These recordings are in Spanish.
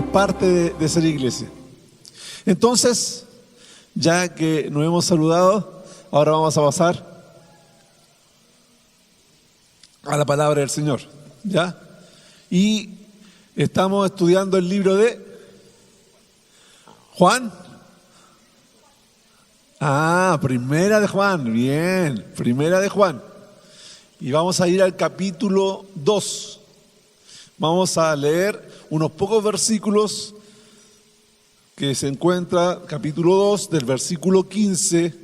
es parte de ser iglesia. Entonces, ya que nos hemos saludado, ahora vamos a pasar a la palabra del Señor, ¿ya? Y estamos estudiando el libro de Juan. Primera de Juan, bien, Primera de Juan. Y vamos a ir al capítulo 2. Vamos a leer unos pocos versículos que se encuentra, capítulo 2, del versículo 15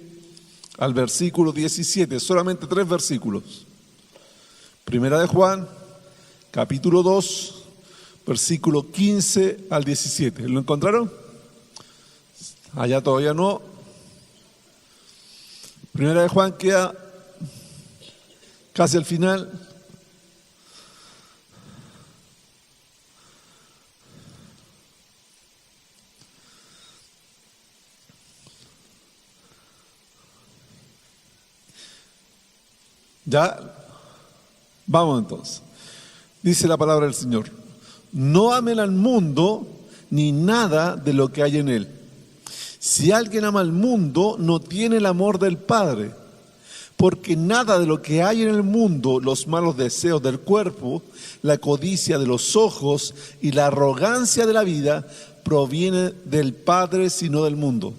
al versículo 17, solamente 3 versículos. Primera de Juan, capítulo 2, versículo 15 al 17. ¿Lo encontraron? Allá todavía no. Primera de Juan queda casi al final. Ya, vamos entonces. Dice la palabra del Señor: no amen al mundo ni nada de lo que hay en él. Si alguien ama al mundo, no tiene el amor del Padre, porque nada de lo que hay en el mundo, los malos deseos del cuerpo, la codicia de los ojos y la arrogancia de la vida, proviene del Padre, sino del mundo.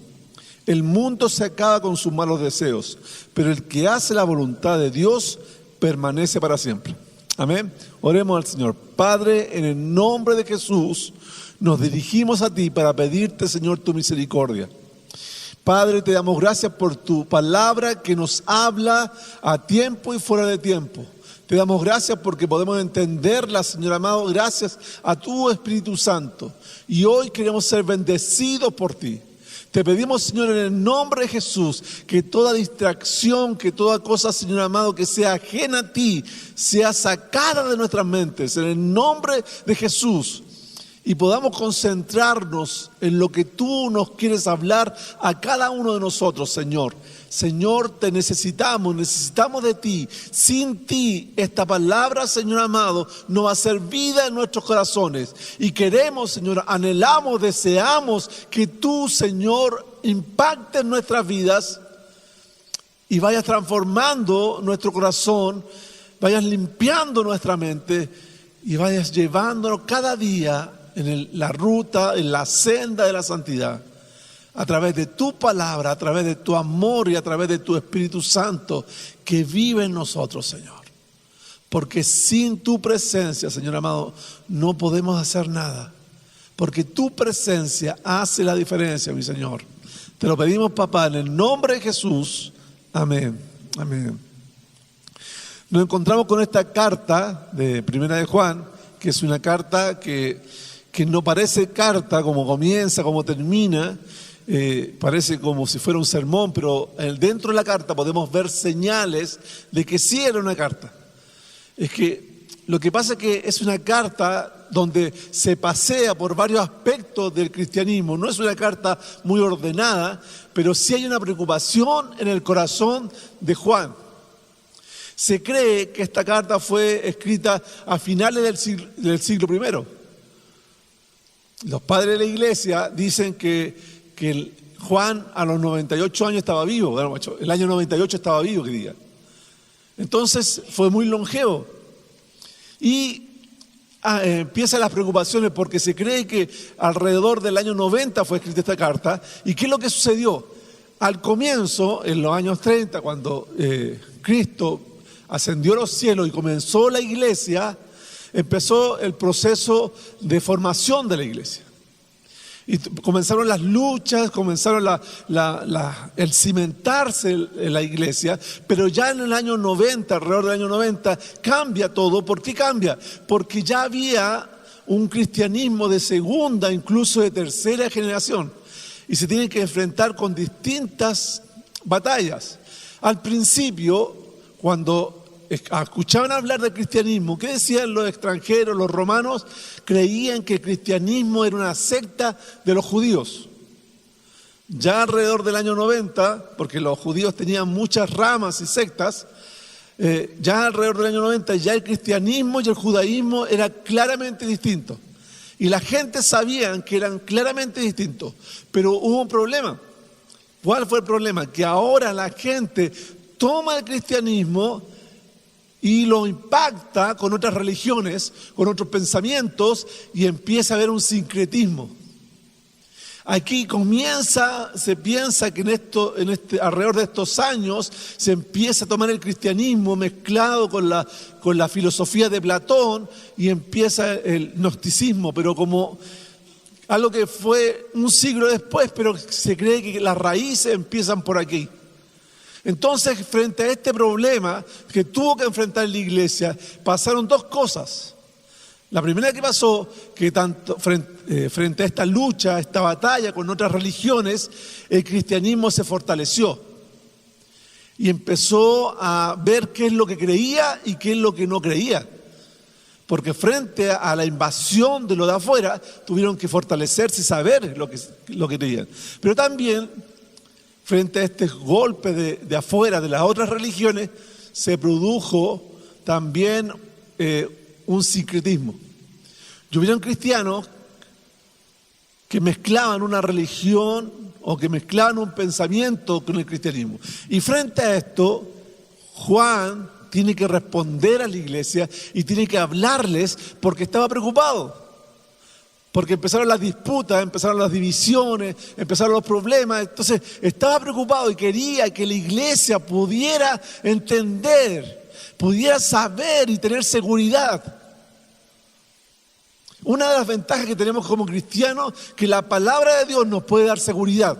El mundo se acaba con sus malos deseos, pero el que hace la voluntad de Dios permanece para siempre. Amén. Oremos al Señor. Padre, en el nombre de Jesús, nos dirigimos a ti para pedirte, Señor, tu misericordia. Padre, te damos gracias por tu palabra que nos habla a tiempo y fuera de tiempo. Te damos gracias porque podemos entenderla, Señor amado, gracias a tu Espíritu Santo. Y hoy queremos ser bendecidos por ti. Te pedimos, Señor, en el nombre de Jesús, que toda distracción, que toda cosa, Señor amado, que sea ajena a ti, sea sacada de nuestras mentes, en el nombre de Jesús. Y podamos concentrarnos en lo que tú nos quieres hablar a cada uno de nosotros, Señor. Señor, te necesitamos de ti. Sin ti, esta palabra, Señor amado, no va a ser vida en nuestros corazones. Y queremos, Señor, anhelamos, deseamos que tú, Señor, impactes nuestras vidas y vayas transformando nuestro corazón, vayas limpiando nuestra mente y vayas llevándonos cada día en la ruta, en la senda de la santidad, a través de tu palabra, a través de tu amor y a través de tu Espíritu Santo que vive en nosotros, Señor. Porque sin tu presencia, Señor amado, no podemos hacer nada. Porque tu presencia hace la diferencia, mi Señor. Te lo pedimos, papá, en el nombre de Jesús. Amén. Amén. Nos encontramos con esta carta de Primera de Juan, que es una carta que no parece carta como comienza, como termina, parece como si fuera un sermón, pero dentro de la carta podemos ver señales de que sí era una carta. Es que lo que pasa es que es una carta donde se pasea por varios aspectos del cristianismo. No es una carta muy ordenada, pero sí hay una preocupación en el corazón de Juan. Se cree que esta carta fue escrita a finales del siglo I. Los padres de la iglesia dicen que Juan a los 98 años estaba vivo. Bueno, el año 98 estaba vivo, que diga. Entonces fue muy longevo. Y empiezan las preocupaciones porque se cree que alrededor del año 90 fue escrita esta carta. ¿Y qué es lo que sucedió? Al comienzo, en los años 30, cuando Cristo ascendió a los cielos y comenzó la iglesia, empezó el proceso de formación de la iglesia. Y comenzaron las luchas, comenzaron el cimentarse en la iglesia, pero ya en el año 90, alrededor del año 90, cambia todo. ¿Por qué cambia? Porque ya había un cristianismo de segunda, incluso de tercera generación, y se tienen que enfrentar con distintas batallas. Al principio, cuando escuchaban hablar del cristianismo, ¿qué decían los extranjeros, los romanos? Creían que el cristianismo era una secta de los judíos. Ya alrededor del año 90, porque los judíos tenían muchas ramas y sectas, ya alrededor del año 90 ya el cristianismo y el judaísmo era claramente distinto. Y la gente sabía que eran claramente distintos, pero hubo un problema. ¿Cuál fue el problema? Que ahora la gente toma el cristianismo y lo impacta con otras religiones, con otros pensamientos, y empieza a haber un sincretismo. Aquí se piensa que alrededor de estos años se empieza a tomar el cristianismo mezclado con la filosofía de Platón y empieza el gnosticismo, pero como algo que fue un siglo después, pero se cree que las raíces empiezan por aquí. Entonces, frente a este problema que tuvo que enfrentar la iglesia, pasaron dos cosas. La primera que pasó, que frente a esta lucha, a esta batalla con otras religiones, el cristianismo se fortaleció y empezó a ver qué es lo que creía y qué es lo que no creía. Porque frente a la invasión de lo de afuera, tuvieron que fortalecerse y saber lo que creían. Pero también, frente a este golpe de afuera, de las otras religiones, se produjo también un sincretismo. Y hubieron cristianos que mezclaban una religión o que mezclaban un pensamiento con el cristianismo. Y frente a esto, Juan tiene que responder a la iglesia y tiene que hablarles porque estaba preocupado. Porque empezaron las disputas, empezaron las divisiones, empezaron los problemas. Entonces estaba preocupado y quería que la iglesia pudiera entender, pudiera saber y tener seguridad. Una de las ventajas que tenemos como cristianos es que la palabra de Dios nos puede dar seguridad.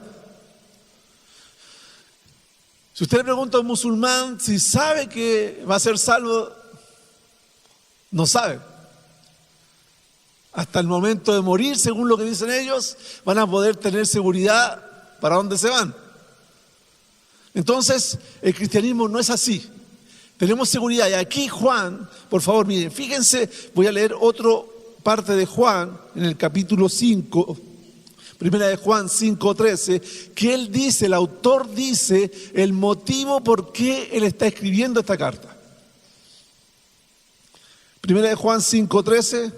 Si usted le pregunta a un musulmán si sabe que va a ser salvo, no sabe. Hasta el momento de morir, según lo que dicen ellos, van a poder tener seguridad para dónde se van. Entonces, el cristianismo no es así. Tenemos seguridad. Y aquí Juan, por favor, miren, fíjense, voy a leer otra parte de Juan, en el capítulo 5, primera de Juan 5:13, que él dice, el autor dice, el motivo por qué él está escribiendo esta carta. Primera de Juan 5:13.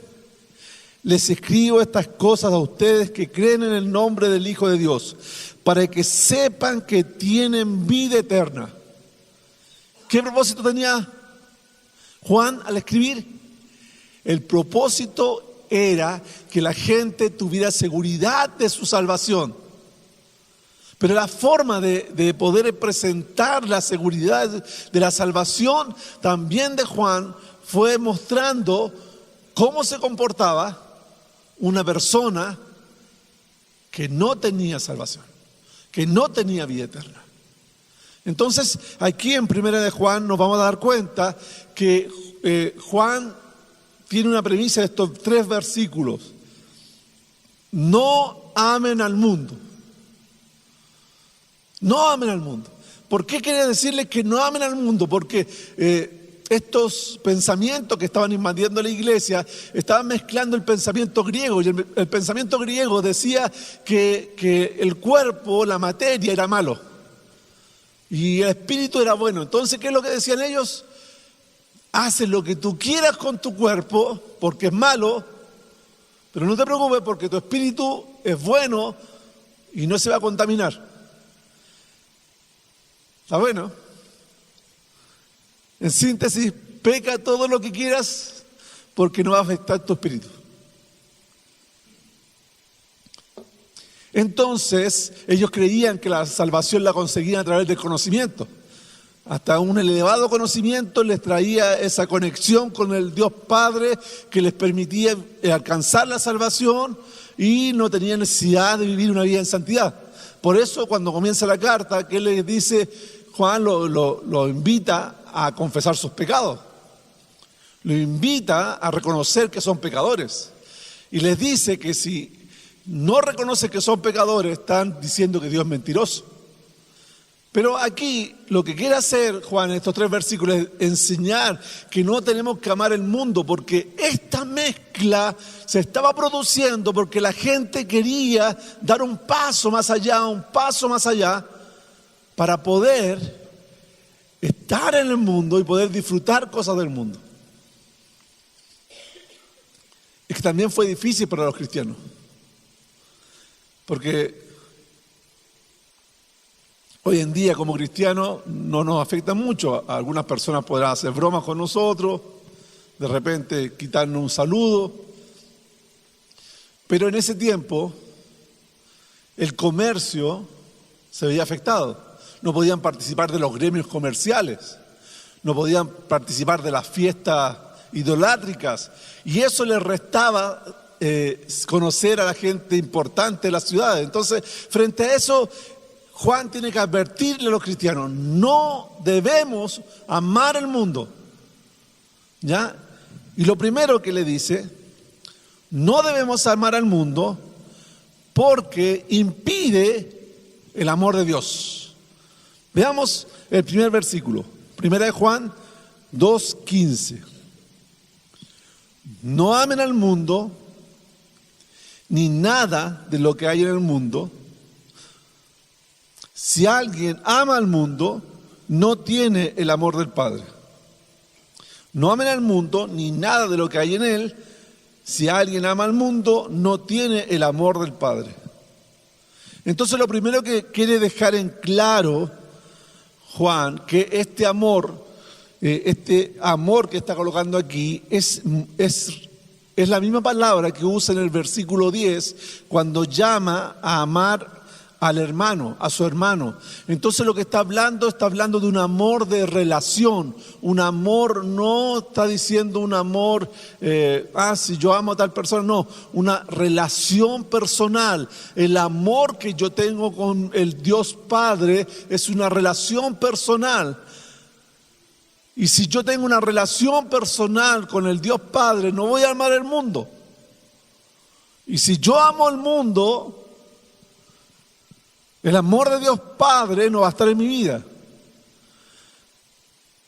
Les escribo estas cosas a ustedes que creen en el nombre del Hijo de Dios, para que sepan que tienen vida eterna. ¿Qué propósito tenía Juan al escribir? El propósito era que la gente tuviera seguridad de su salvación. Pero la forma de poder presentar la seguridad de la salvación también de Juan fue mostrando cómo se comportaba una persona que no tenía salvación, que no tenía vida eterna. Entonces, aquí en Primera de Juan nos vamos a dar cuenta que Juan tiene una premisa de estos 3 versículos. No amen al mundo. No amen al mundo. ¿Por qué quiere decirles que no amen al mundo? Porque estos pensamientos que estaban invadiendo la iglesia estaban mezclando el pensamiento griego, y el pensamiento griego decía que el cuerpo, la materia era malo y el espíritu era bueno. Entonces, ¿qué es lo que decían ellos? Haces lo que tú quieras con tu cuerpo porque es malo, pero no te preocupes porque tu espíritu es bueno y no se va a contaminar. ¿Está bueno? En síntesis, peca todo lo que quieras porque no va a afectar tu espíritu. Entonces, ellos creían que la salvación la conseguían a través del conocimiento. Hasta un elevado conocimiento les traía esa conexión con el Dios Padre que les permitía alcanzar la salvación y no tenían necesidad de vivir una vida en santidad. Por eso, cuando comienza la carta, que les dice, Juan lo invita a confesar sus pecados. Lo invita a reconocer que son pecadores. Y les dice que si no reconocen que son pecadores, están diciendo que Dios es mentiroso. Pero aquí lo que quiere hacer Juan en estos 3 versículos es enseñar que no tenemos que amar el mundo, porque esta mezcla se estaba produciendo porque la gente quería dar un paso más allá para poder estar en el mundo y poder disfrutar cosas del mundo. es que también fue difícil para los cristianos. Porque hoy en día como cristianos no nos afecta mucho. Algunas personas podrán hacer bromas con nosotros, de repente quitarnos un saludo. Pero en ese tiempo el comercio se veía afectado. No podían participar de los gremios comerciales, no podían participar de las fiestas idolátricas, y eso les restaba conocer a la gente importante de las ciudades. Entonces, frente a eso, Juan tiene que advertirle a los cristianos: no debemos amar el mundo, ¿ya? Y lo primero que le dice: no debemos amar al mundo porque impide el amor de Dios. Veamos el primer versículo, 1 de Juan 2:15. No amen al mundo, ni nada de lo que hay en el mundo. Si alguien ama al mundo, no tiene el amor del Padre. No amen al mundo, ni nada de lo que hay en él. Si alguien ama al mundo, no tiene el amor del Padre. Entonces, lo primero que quiere dejar en claro Juan, que este amor que está colocando aquí es la misma palabra que usa en el versículo 10 cuando llama a amar al hermano, a su hermano. Entonces lo que está hablando de un amor de relación, un amor, no está diciendo un amor, si yo amo a tal persona, no, una relación personal. El amor que yo tengo con el Dios Padre es una relación personal. Y si yo tengo una relación personal con el Dios Padre, no voy a amar el mundo. Y si yo amo el mundo, el amor de Dios Padre no va a estar en mi vida.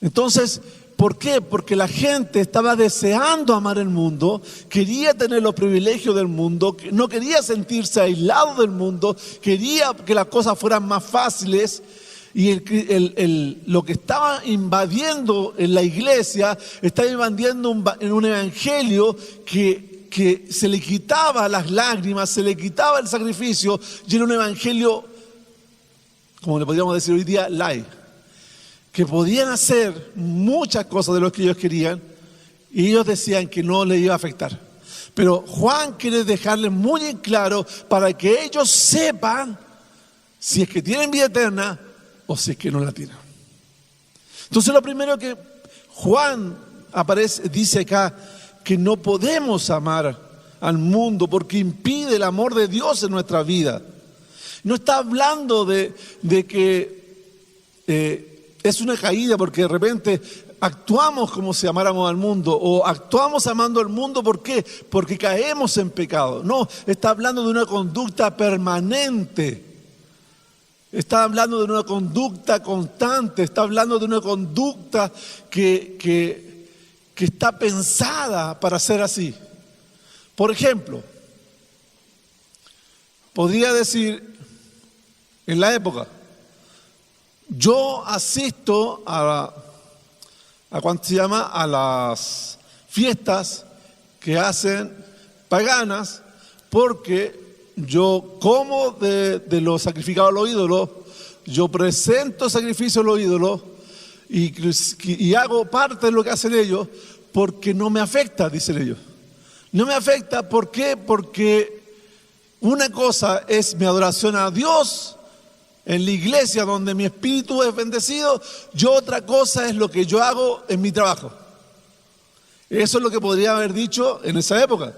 Entonces, ¿por qué? Porque la gente estaba deseando amar el mundo, quería tener los privilegios del mundo, no quería sentirse aislado del mundo, quería que las cosas fueran más fáciles. Y lo que estaba invadiendo en la iglesia, estaba invadiendo en un evangelio que se le quitaba las lágrimas, se le quitaba el sacrificio, y era un evangelio, como le podríamos decir hoy día, light, que podían hacer muchas cosas de lo que ellos querían, y ellos decían que no les iba a afectar. Pero Juan quiere dejarles muy en claro para que ellos sepan si es que tienen vida eterna o si es que no la tienen. Entonces lo primero que Juan dice acá, que no podemos amar al mundo porque impide el amor de Dios en nuestra vida. No está hablando de que es una caída porque de repente actuamos como si amáramos al mundo, o actuamos amando al mundo. ¿Por qué? Porque caemos en pecado. No, está hablando de una conducta permanente. Está hablando de una conducta constante, está hablando de una conducta que está pensada para ser así. Por ejemplo, podría decir, en la época, yo asisto a las fiestas que hacen paganas porque yo como de lo sacrificado a los ídolos, yo presento sacrificio a los ídolos y hago parte de lo que hacen ellos porque no me afecta, dicen ellos. No me afecta, ¿por qué? Porque una cosa es mi adoración a Dios en la iglesia donde mi espíritu es bendecido, y otra cosa es lo que yo hago en mi trabajo. Eso es lo que podría haber dicho en esa época.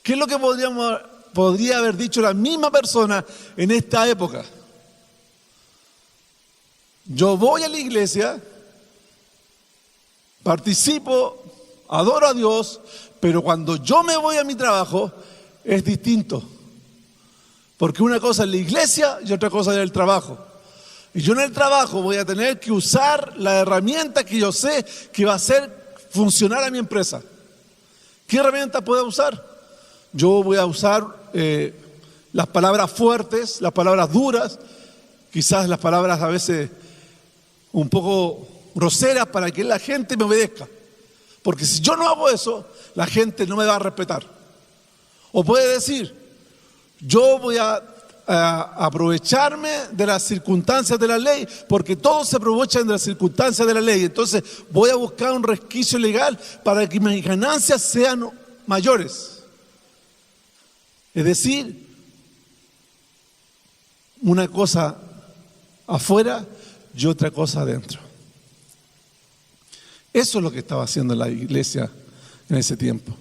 ¿Qué es lo que podría haber dicho la misma persona en esta época? Yo voy a la iglesia, participo, adoro a Dios, pero cuando yo me voy a mi trabajo es distinto. Porque una cosa es la iglesia y otra cosa es el trabajo. Y yo en el trabajo voy a tener que usar la herramienta que yo sé que va a hacer funcionar a mi empresa. ¿Qué herramienta puedo usar? Yo voy a usar las palabras fuertes, las palabras duras, quizás las palabras a veces un poco groseras para que la gente me obedezca. Porque si yo no hago eso, la gente no me va a respetar. O puede decir, yo voy a aprovecharme de las circunstancias de la ley, porque todos se aprovechan de las circunstancias de la ley. Entonces voy a buscar un resquicio legal para que mis ganancias sean mayores. Es decir, una cosa afuera y otra cosa adentro. Eso es lo que estaba haciendo la iglesia en ese tiempo.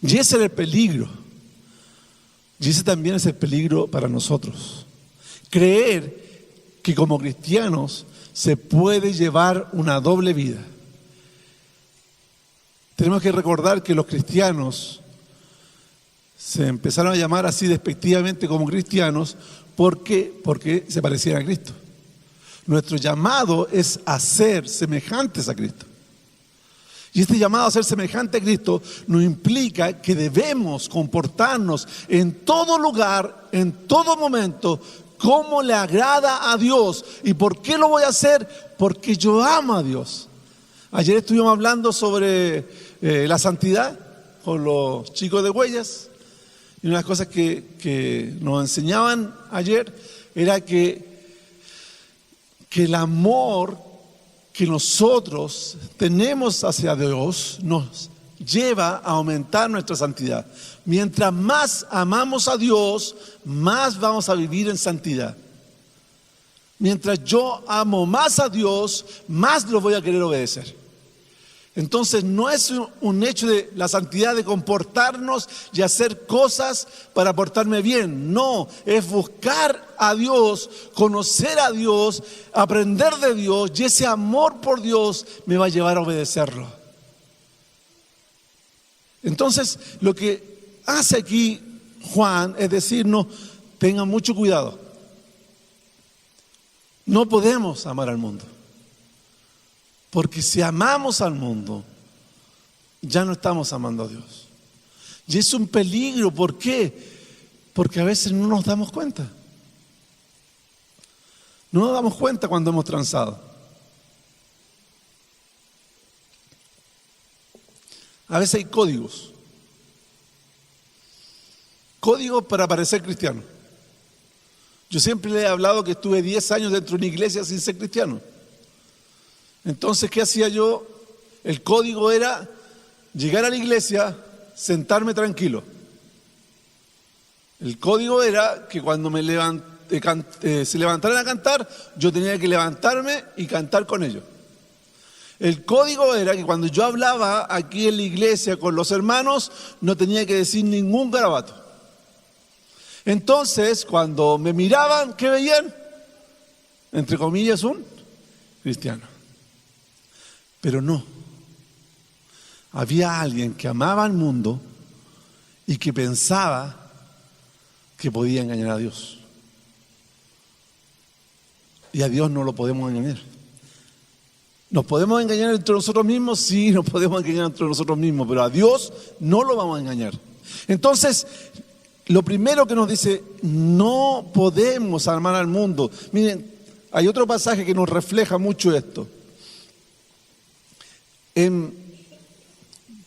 Y ese era el peligro. Y ese también es el peligro para nosotros. Creer que como cristianos se puede llevar una doble vida. Tenemos que recordar que los cristianos se empezaron a llamar así despectivamente como cristianos porque se parecían a Cristo. Nuestro llamado es a ser semejantes a Cristo. Y este llamado a ser semejante a Cristo nos implica que debemos comportarnos en todo lugar, en todo momento, como le agrada a Dios. ¿Y por qué lo voy a hacer? Porque yo amo a Dios. Ayer estuvimos hablando sobre la santidad con los chicos de Huellas. Y una de las cosas que nos enseñaban ayer era que el amor que nosotros tenemos hacia Dios nos lleva a aumentar nuestra santidad. Mientras más amamos a Dios, más vamos a vivir en santidad. Mientras yo amo más a Dios, más lo voy a querer obedecer. Entonces no es un hecho de la santidad de comportarnos y hacer cosas para portarme bien. No, es buscar a Dios, conocer a Dios, aprender de Dios, y ese amor por Dios me va a llevar a obedecerlo. Entonces lo que hace aquí Juan es decirnos, tengan mucho cuidado. No podemos amar al mundo. Porque si amamos al mundo, ya no estamos amando a Dios. Y es un peligro. ¿Por qué? Porque a veces no nos damos cuenta. No nos damos cuenta cuando hemos transado. A veces hay códigos. Códigos para parecer cristiano. Yo siempre le he hablado que estuve 10 años dentro de una iglesia sin ser cristiano. Entonces, ¿qué hacía yo? El código era llegar a la iglesia, sentarme tranquilo. El código era que cuando se levantaran a cantar, yo tenía que levantarme y cantar con ellos. El código era que cuando yo hablaba aquí en la iglesia con los hermanos, no tenía que decir ningún garabato. Entonces, cuando me miraban, ¿qué veían? Entre comillas, un cristiano. Pero no, había alguien que amaba al mundo y que pensaba que podía engañar a Dios. Y a Dios no lo podemos engañar. ¿Nos podemos engañar entre nosotros mismos? Sí, nos podemos engañar entre nosotros mismos, pero a Dios no lo vamos a engañar. Entonces, lo primero que nos dice, no podemos amar al mundo. Miren, hay otro pasaje que nos refleja mucho esto. En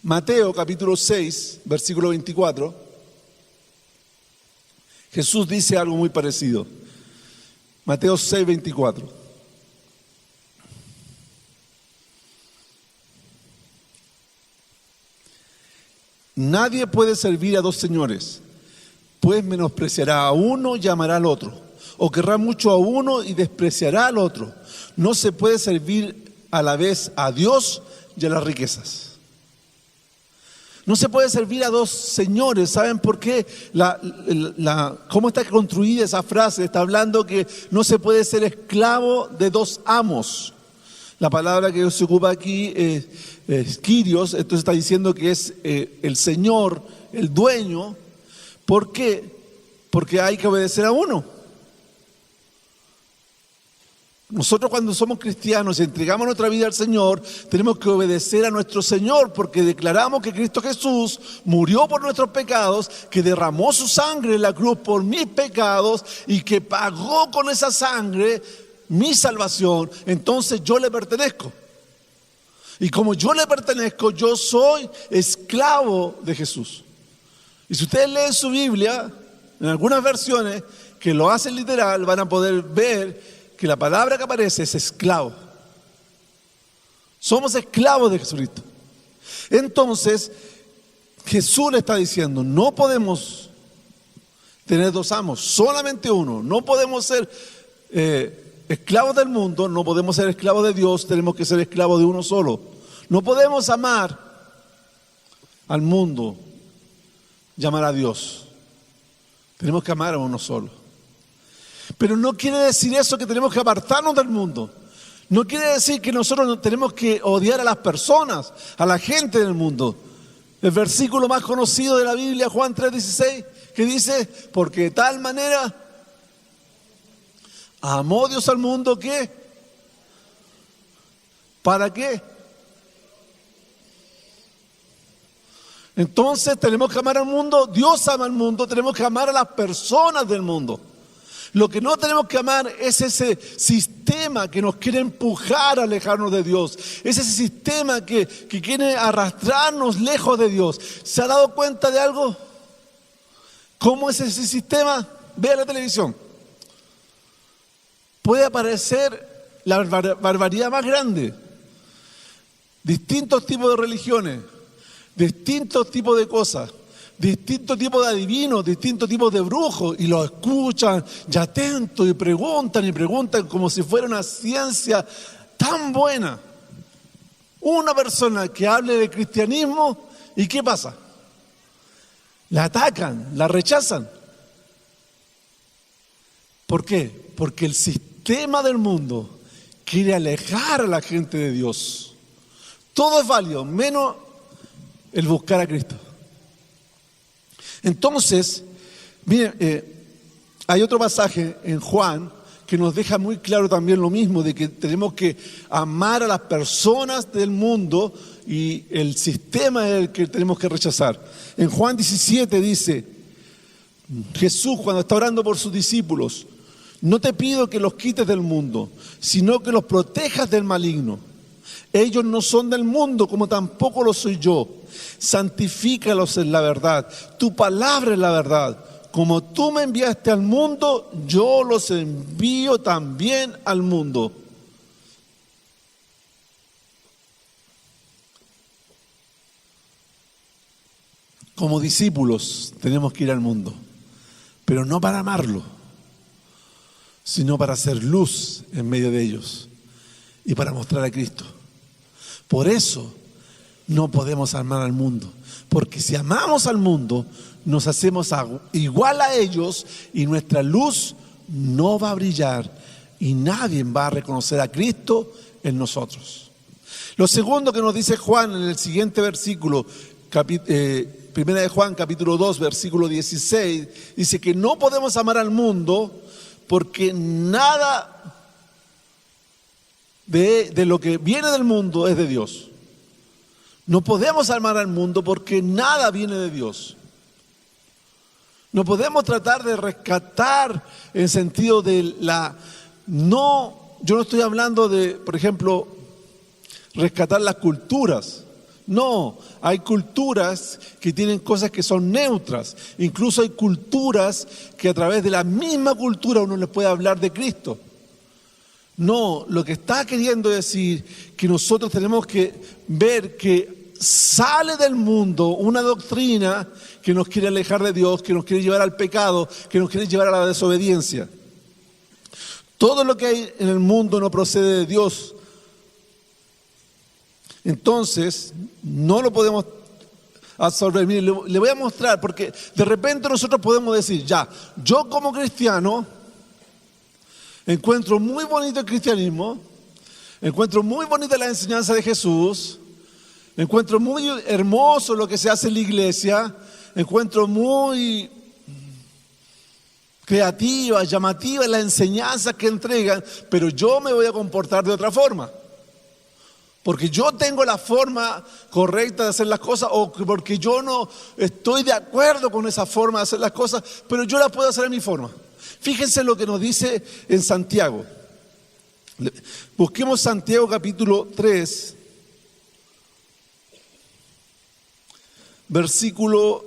Mateo capítulo 6, versículo 24, Jesús dice algo muy parecido. Mateo 6, 24. Nadie puede servir a dos señores, pues menospreciará a uno y amará al otro, o querrá mucho a uno y despreciará al otro. No se puede servir a la vez a Dios y a las riquezas. No se puede servir a dos señores. ¿Saben por qué? ¿Cómo está construida esa frase? Está hablando que no se puede ser esclavo de dos amos. La palabra que se ocupa aquí es Kyrios, entonces está diciendo que es el Señor, el dueño. ¿Por qué? Porque hay que obedecer a uno. Nosotros cuando somos cristianos y entregamos nuestra vida al Señor, tenemos que obedecer a nuestro Señor, porque declaramos que Cristo Jesús murió por nuestros pecados, que derramó su sangre en la cruz por mis pecados y que pagó con esa sangre mi salvación. Entonces yo le pertenezco. Y como yo le pertenezco, yo soy esclavo de Jesús. Y si ustedes leen su Biblia, en algunas versiones que lo hacen literal, van a poder ver que la palabra que aparece es esclavo. Somos esclavos de Jesucristo. Entonces, Jesús le está diciendo, no podemos tener dos amos, solamente uno. No podemos ser esclavos del mundo, no podemos ser esclavos de Dios, tenemos que ser esclavos de uno solo. No podemos amar al mundo, llamar a Dios. Tenemos que amar a uno solo. Pero no quiere decir eso que tenemos que apartarnos del mundo. No quiere decir que nosotros tenemos que odiar a las personas, a la gente del mundo. El versículo más conocido de la Biblia, Juan 3:16, que dice, porque de tal manera amó Dios al mundo que, ¿para qué? Entonces tenemos que amar al mundo, Dios ama al mundo, tenemos que amar a las personas del mundo. Lo que no tenemos que amar es ese sistema que nos quiere empujar a alejarnos de Dios. Es ese sistema que quiere arrastrarnos lejos de Dios. ¿Se ha dado cuenta de algo? ¿Cómo es ese sistema? Vea la televisión. Puede aparecer la barbaridad más grande. Distintos tipos de religiones, distintos tipos de cosas, distintos tipos de adivinos, distintos tipos de brujos, y los escuchan y atentos y preguntan como si fuera una ciencia tan buena. Una persona que hable de cristianismo, ¿y qué pasa? La atacan, la rechazan. ¿Por qué? Porque el sistema del mundo quiere alejar a la gente de Dios. Todo es válido, menos el buscar a Cristo. Entonces, miren, hay otro pasaje en Juan que nos deja muy claro también lo mismo, de que tenemos que amar a las personas del mundo y el sistema es el que tenemos que rechazar. En Juan 17 dice, Jesús cuando está orando por sus discípulos, no te pido que los quites del mundo, sino que los protejas del maligno. Ellos no son del mundo, como tampoco lo soy yo. Santifícalos en la verdad. Tu palabra es la verdad. Como tú me enviaste al mundo, yo los envío también al mundo. Como discípulos tenemos que ir al mundo, pero no para amarlo, sino para hacer luz en medio de ellos y para mostrar a Cristo. Por eso no podemos amar al mundo, porque si amamos al mundo, nos hacemos igual a ellos y nuestra luz no va a brillar y nadie va a reconocer a Cristo en nosotros. Lo segundo que nos dice Juan en el siguiente versículo, Primera de Juan capítulo 2 versículo 16, dice que no podemos amar al mundo porque nada de lo que viene del mundo es de Dios. No podemos amar al mundo porque nada viene de Dios. No podemos tratar de rescatar en sentido de yo no estoy hablando de, por ejemplo, rescatar las culturas. No, hay culturas que tienen cosas que son neutras. Incluso hay culturas que a través de la misma cultura uno les puede hablar de Cristo. No, lo que está queriendo decir que nosotros tenemos que ver que sale del mundo una doctrina que nos quiere alejar de Dios, que nos quiere llevar al pecado, que nos quiere llevar a la desobediencia. Todo lo que hay en el mundo no procede de Dios. Entonces, no lo podemos absorber. Mire, le voy a mostrar, porque de repente nosotros podemos decir, yo como cristiano encuentro muy bonito el cristianismo, encuentro muy bonita la enseñanza de Jesús, encuentro muy hermoso lo que se hace en la iglesia, encuentro muy creativa, llamativa la enseñanza que entregan, pero yo me voy a comportar de otra forma. Porque yo tengo la forma correcta de hacer las cosas o porque yo no estoy de acuerdo con esa forma de hacer las cosas, pero yo la puedo hacer a mi forma. Fíjense lo que nos dice en Santiago. Busquemos Santiago capítulo 3. versículo,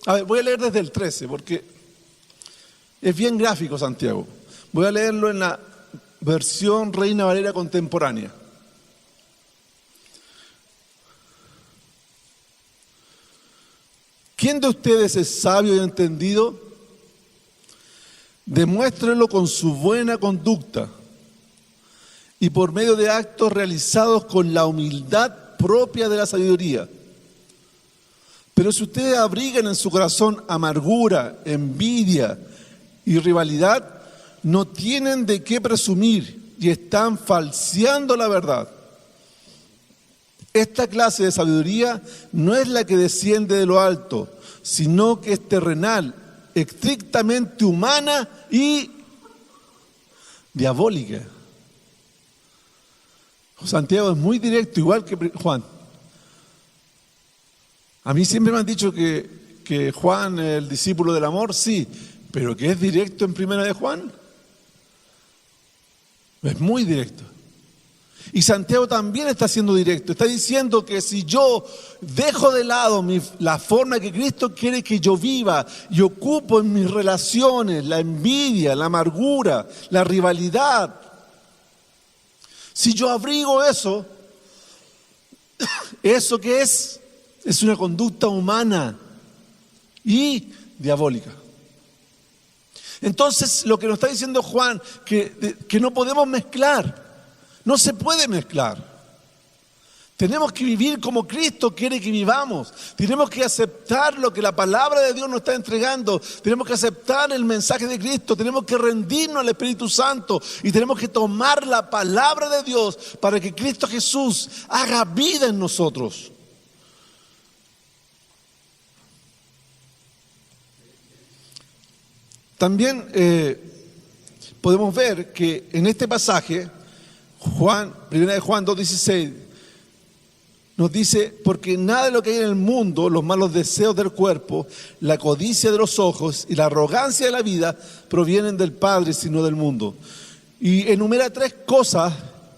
a ver, voy a leer desde el 13 porque es bien gráfico Santiago. Voy a leerlo en la versión Reina Valera contemporánea. ¿Quién de ustedes es sabio y entendido? Demuéstrelo con su buena conducta y por medio de actos realizados con la humildad propia de la sabiduría. Pero si ustedes abrigan en su corazón amargura, envidia y rivalidad, no tienen de qué presumir y están falseando la verdad. Esta clase de sabiduría no es la que desciende de lo alto, sino que es terrenal, estrictamente humana y diabólica. Santiago es muy directo, igual que Juan. A mí siempre me han dicho que Juan es el discípulo del amor, sí, pero que es directo en primera de Juan. Es muy directo. Y Santiago también está siendo directo. Está diciendo que si yo dejo de lado la forma que Cristo quiere que yo viva y ocupo en mis relaciones la envidia, la amargura, la rivalidad, si yo abrigo eso, ¿eso qué es? Es una conducta humana y diabólica. Entonces, lo que nos está diciendo Juan, que no podemos mezclar. No se puede mezclar. Tenemos que vivir como Cristo quiere que vivamos. Tenemos que aceptar lo que la palabra de Dios nos está entregando. Tenemos que aceptar el mensaje de Cristo. Tenemos que rendirnos al Espíritu Santo. Y tenemos que tomar la palabra de Dios para que Cristo Jesús haga vida en nosotros. También podemos ver que en este pasaje, primera de Juan 2:16, nos dice, porque nada de lo que hay en el mundo, los malos deseos del cuerpo, la codicia de los ojos y la arrogancia de la vida, provienen del Padre, sino del mundo. Y enumera 3 cosas,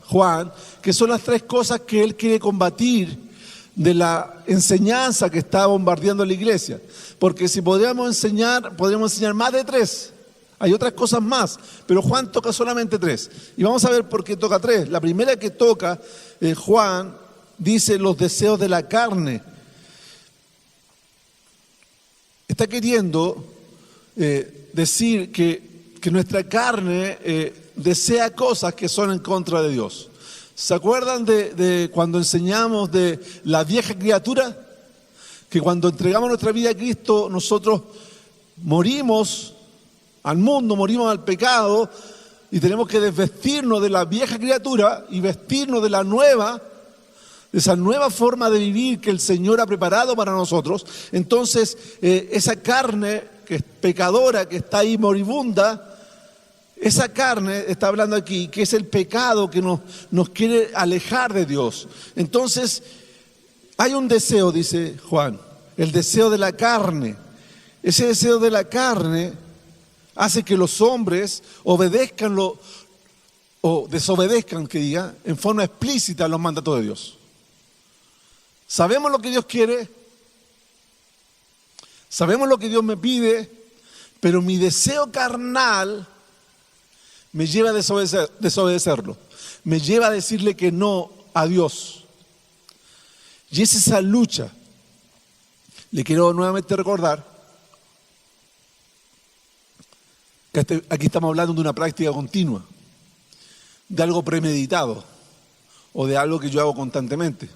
Juan, que son las 3 cosas que él quiere combatir de la enseñanza que está bombardeando la iglesia. Porque si podríamos enseñar más de 3. Hay otras cosas más, pero Juan toca solamente 3. Y vamos a ver por qué toca 3. La primera que toca, Juan dice los deseos de la carne. Está queriendo decir que nuestra carne desea cosas que son en contra de Dios. ¿Se acuerdan de cuando enseñamos de la vieja criatura? Que cuando entregamos nuestra vida a Cristo, nosotros morimos al mundo, morimos al pecado y tenemos que desvestirnos de la vieja criatura y vestirnos de la nueva, de esa nueva forma de vivir que el Señor ha preparado para nosotros. Entonces, esa carne que es pecadora, que está ahí moribunda, esa carne está hablando aquí, que es el pecado que nos quiere alejar de Dios. Entonces, hay un deseo, dice Juan, el deseo de la carne. Ese deseo de la carne hace que los hombres obedezcan o desobedezcan, que diga, en forma explícita los mandatos de Dios. Sabemos lo que Dios quiere, sabemos lo que Dios me pide, pero mi deseo carnal me lleva a desobedecerlo, me lleva a decirle que no a Dios. Y es esa lucha. Le quiero nuevamente recordar que aquí estamos hablando de una práctica continua, de algo premeditado o de algo que yo hago constantemente.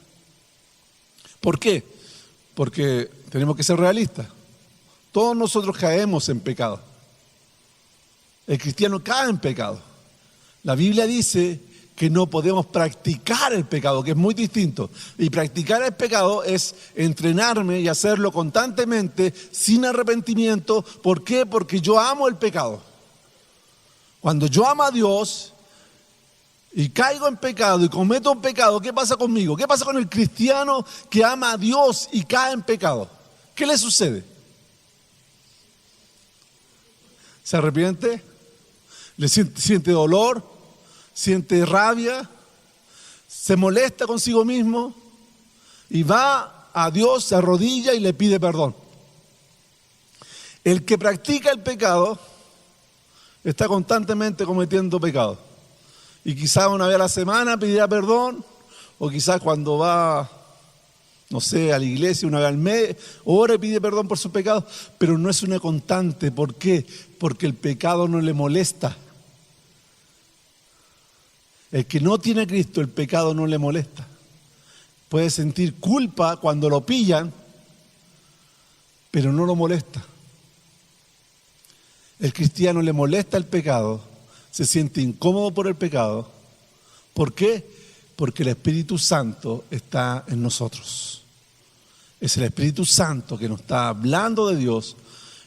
¿Por qué? Porque tenemos que ser realistas. Todos nosotros caemos en pecado. El cristiano cae en pecado. La Biblia dice que no podemos practicar el pecado, que es muy distinto. Y practicar el pecado es entrenarme y hacerlo constantemente, sin arrepentimiento. ¿Por qué? Porque yo amo el pecado. Cuando yo amo a Dios y caigo en pecado y cometo un pecado, ¿qué pasa conmigo? ¿Qué pasa con el cristiano que ama a Dios y cae en pecado? ¿Qué le sucede? ¿Se arrepiente? ¿Le siente dolor? ¿Siente rabia? ¿Se molesta consigo mismo? Y va a Dios, se arrodilla y le pide perdón. El que practica el pecado está constantemente cometiendo pecado. Y quizás una vez a la semana pedirá perdón, o quizás cuando va, no sé, a la iglesia una vez al mes, ora y pide perdón por sus pecados, pero no es una constante. ¿Por qué? Porque el pecado no le molesta. El que no tiene a Cristo, el pecado no le molesta. Puede sentir culpa cuando lo pillan, pero no lo molesta. El cristiano le molesta el pecado, se siente incómodo por el pecado. ¿Por qué? Porque el Espíritu Santo está en nosotros. Es el Espíritu Santo que nos está hablando de Dios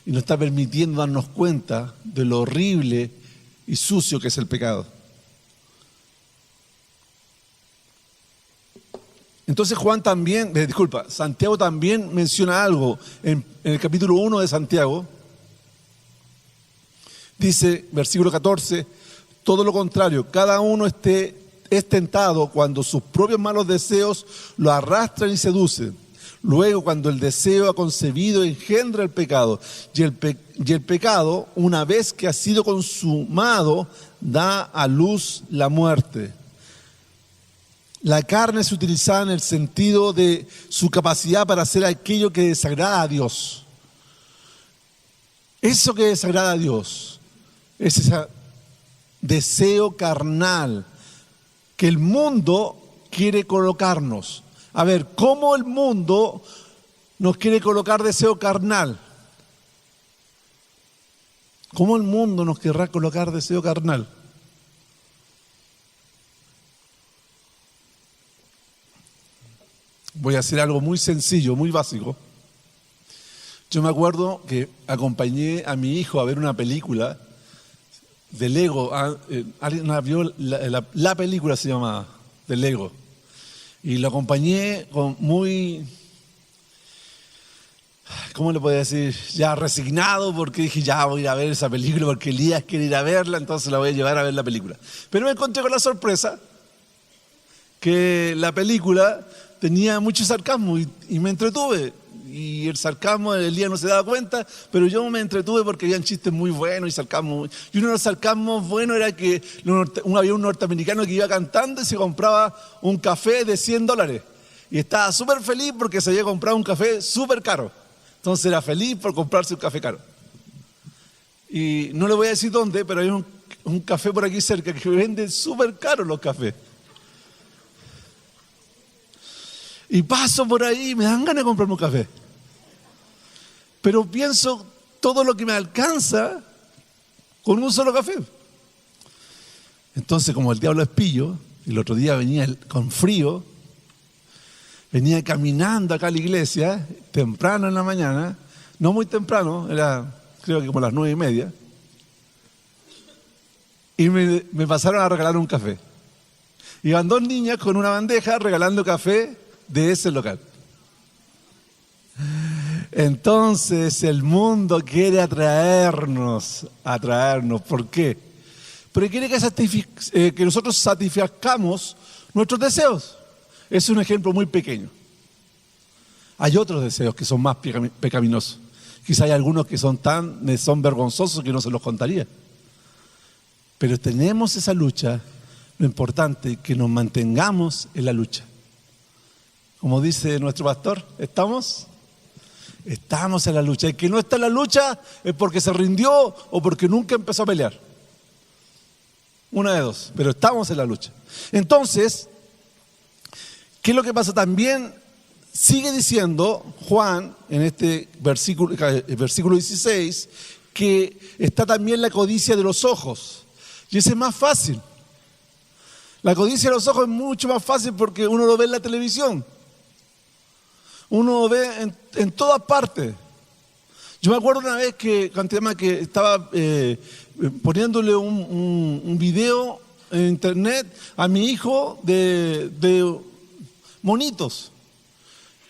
y nos está permitiendo darnos cuenta de lo horrible y sucio que es el pecado. Entonces Santiago también menciona algo en el capítulo 1 de Santiago. Dice, versículo 14, todo lo contrario, cada uno es tentado cuando sus propios malos deseos lo arrastran y seducen. Luego, cuando el deseo ha concebido, engendra el pecado. Y el pecado, una vez que ha sido consumado, da a luz la muerte. La carne es utilizada en el sentido de su capacidad para hacer aquello que desagrada a Dios. Eso que desagrada a Dios es ese deseo carnal que el mundo quiere colocarnos. A ver, ¿cómo el mundo nos quiere colocar deseo carnal? ¿Cómo el mundo nos querrá colocar deseo carnal? Voy a hacer algo muy sencillo, muy básico. Yo me acuerdo que acompañé a mi hijo a ver una película de Lego. ¿Alguien vio la película? Se llama de Lego. Y lo acompañé con muy, ¿cómo le podía decir? Ya resignado, porque dije, ya voy a ir a ver esa película porque Elías quiere ir a verla, entonces la voy a llevar a ver la película. Pero me encontré con la sorpresa que la película tenía mucho sarcasmo y me entretuve. Y el sarcasmo, Elías no se daba cuenta, pero yo me entretuve porque habían chistes muy buenos y sarcasmo. Y uno de los sarcasmos buenos era que había un norteamericano que iba cantando y se compraba un café de $100. Y estaba súper feliz porque se había comprado un café súper caro. Entonces era feliz por comprarse un café caro. Y no le voy a decir dónde, pero hay un café por aquí cerca que vende súper caro los cafés. Y paso por ahí y me dan ganas de comprarme un café. Pero pienso todo lo que me alcanza con un solo café. Entonces, como el diablo es pillo, el otro día venía con frío, venía caminando acá a la iglesia, temprano en la mañana, no muy temprano, era creo que como las 9:30, y me pasaron a regalar un café. Iban dos niñas con una bandeja regalando café de ese local. Entonces el mundo quiere atraernos. ¿Por qué? Porque quiere que nosotros satisfazcamos nuestros deseos. Es un ejemplo muy pequeño. Hay otros deseos que son más pecaminosos. Quizá hay algunos que son vergonzosos que no se los contaría. Pero tenemos esa lucha. Lo importante es que nos mantengamos en la lucha. Como dice nuestro pastor, ¿estamos? Estamos en la lucha. El que no está en la lucha es porque se rindió o porque nunca empezó a pelear. Una de dos, pero estamos en la lucha. Entonces, ¿qué es lo que pasa? También sigue diciendo Juan en este versículo 16 que está también la codicia de los ojos. Y ese es más fácil. La codicia de los ojos es mucho más fácil porque uno lo ve en la televisión. Uno lo ve en todas partes. Yo me acuerdo una vez que estaba poniéndole un video en internet a mi hijo de monitos.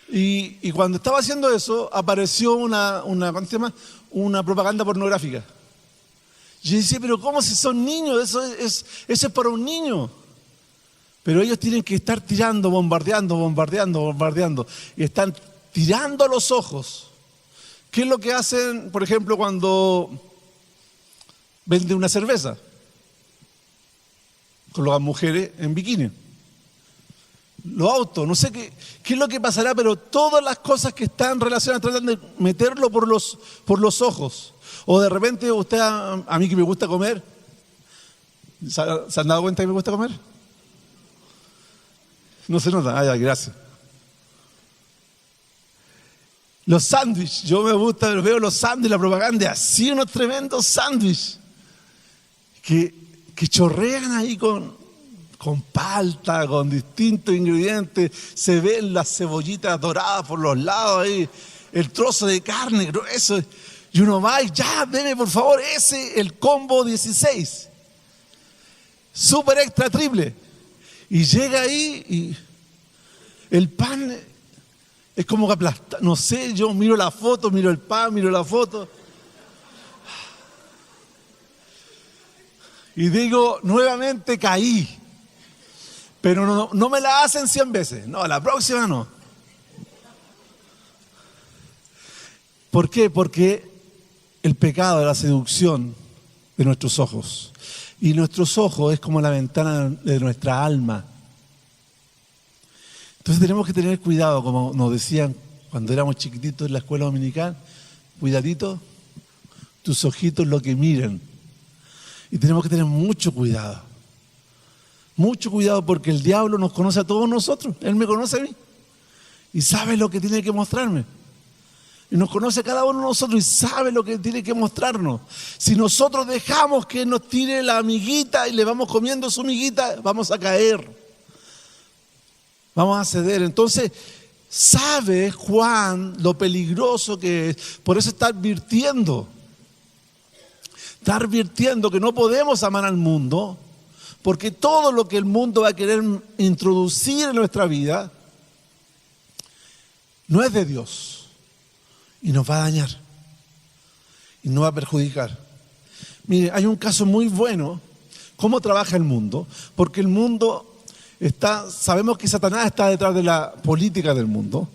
Y cuando estaba haciendo eso, apareció una propaganda pornográfica. Y yo decía, pero ¿cómo si son niños? Eso es para un niño. Pero ellos tienen que estar tirando, bombardeando. Y están tirando a los ojos. ¿Qué es lo que hacen, por ejemplo, cuando venden una cerveza? Colocan mujeres en bikini. Los autos, no sé qué es lo que pasará, pero todas las cosas que están relacionadas tratan de meterlo por los ojos. O de repente usted, a mí que me gusta comer, ¿se han dado cuenta que me gusta comer? No se nota, ya, gracias. Los sándwiches, yo me gusta, veo los sándwiches, la propaganda, así unos tremendos sándwiches que chorrean ahí con palta, con distintos ingredientes, se ven las cebollitas doradas por los lados ahí, el trozo de carne grueso, y uno va y ya, deme por favor el combo 16, super extra triple, y llega ahí y el pan es como que aplasta, no sé, yo miro la foto, miro el pan, miro la foto, y digo, nuevamente caí. Pero no me la hacen 100 veces. No, la próxima no. ¿Por qué? Porque el pecado es la seducción de nuestros ojos. Y nuestros ojos es como la ventana de nuestra alma. Entonces tenemos que tener cuidado, como nos decían cuando éramos chiquititos en la escuela dominical. Cuidadito, tus ojitos lo que miran. Y tenemos que tener mucho cuidado. Mucho cuidado porque el diablo nos conoce a todos nosotros. Él me conoce a mí. Y sabe lo que tiene que mostrarme. Y nos conoce a cada uno de nosotros y sabe lo que tiene que mostrarnos. Si nosotros dejamos que nos tire la amiguita y le vamos comiendo su amiguita, vamos a caer. Vamos a ceder. Entonces, sabe Juan lo peligroso que es. Por eso está advirtiendo. Está advirtiendo que no podemos amar al mundo. Porque todo lo que el mundo va a querer introducir en nuestra vida no es de Dios y nos va a dañar y nos va a perjudicar. Mire, hay un caso muy bueno, cómo trabaja el mundo, porque el mundo sabemos que Satanás está detrás de la política del mundo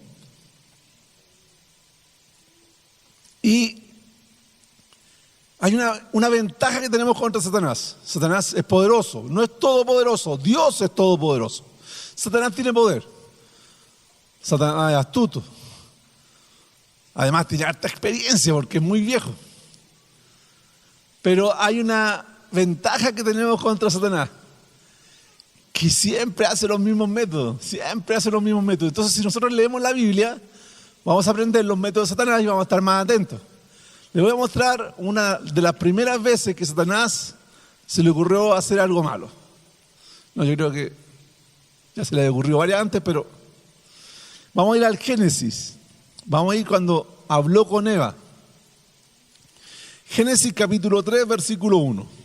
y hay una ventaja que tenemos contra Satanás. Satanás es poderoso, no es todopoderoso, Dios es todopoderoso. Satanás tiene poder. Satanás es astuto. Además tiene harta experiencia porque es muy viejo. Pero hay una ventaja que tenemos contra Satanás, que siempre hace los mismos métodos, Entonces si nosotros leemos la Biblia, vamos a aprender los métodos de Satanás y vamos a estar más atentos. Le voy a mostrar una de las primeras veces que Satanás se le ocurrió hacer algo malo. No, yo creo que ya se le ocurrió varias antes, pero vamos a ir al Génesis. Vamos a ir cuando habló con Eva. Génesis capítulo 3, versículo 1.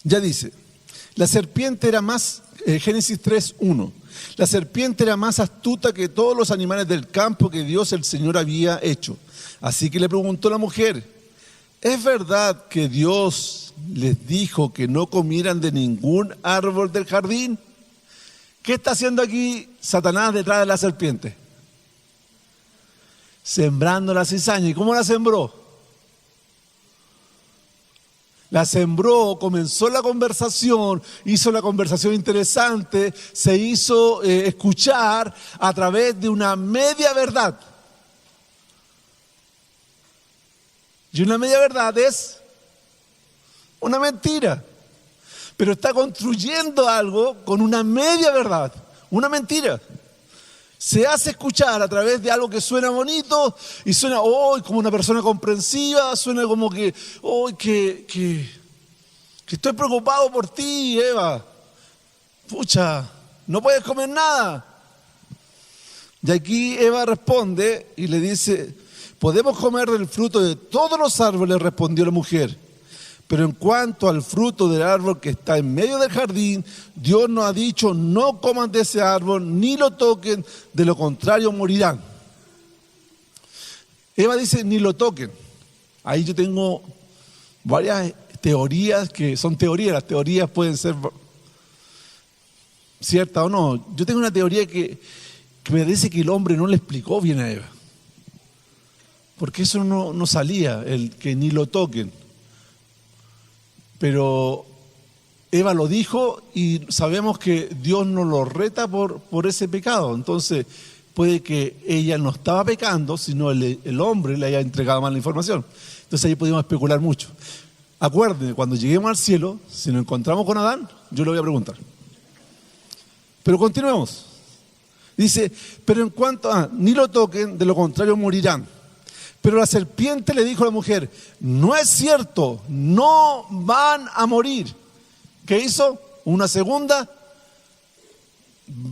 Ya dice, la serpiente era más, Génesis 3:1, la serpiente era más astuta que todos los animales del campo que Dios el Señor había hecho. Así que le preguntó la mujer, ¿es verdad que Dios les dijo que no comieran de ningún árbol del jardín? ¿Qué está haciendo aquí Satanás detrás de la serpiente? Sembrando la cizaña. ¿Y cómo la sembró? La sembró, comenzó la conversación, hizo la conversación interesante, se hizo escuchar a través de una media verdad. Y una media verdad es una mentira. Pero está construyendo algo con una media verdad, una mentira. Se hace escuchar a través de algo que suena bonito y suena como una persona comprensiva, suena como que estoy preocupado por ti, Eva. Pucha, no puedes comer nada. Y aquí Eva responde y le dice, podemos comer del fruto de todos los árboles, respondió la mujer, pero en cuanto al fruto del árbol que está en medio del jardín, Dios nos ha dicho, no coman de ese árbol, ni lo toquen, de lo contrario morirán. Eva dice, ni lo toquen. Ahí yo tengo varias teorías que son teorías, las teorías pueden ser ciertas o no. Yo tengo una teoría que me dice que el hombre no le explicó bien a Eva. Porque eso no salía, el que ni lo toquen. Pero Eva lo dijo y sabemos que Dios no lo reta por ese pecado. Entonces puede que ella no estaba pecando, sino el hombre le haya entregado mal la información. Entonces ahí podemos especular mucho. Acuérdense, cuando lleguemos al cielo, si nos encontramos con Adán, yo le voy a preguntar. Pero continuemos. Dice, pero en cuanto a ni lo toquen, de lo contrario morirán. Pero la serpiente le dijo a la mujer, no es cierto, no van a morir. ¿Qué hizo? Una segunda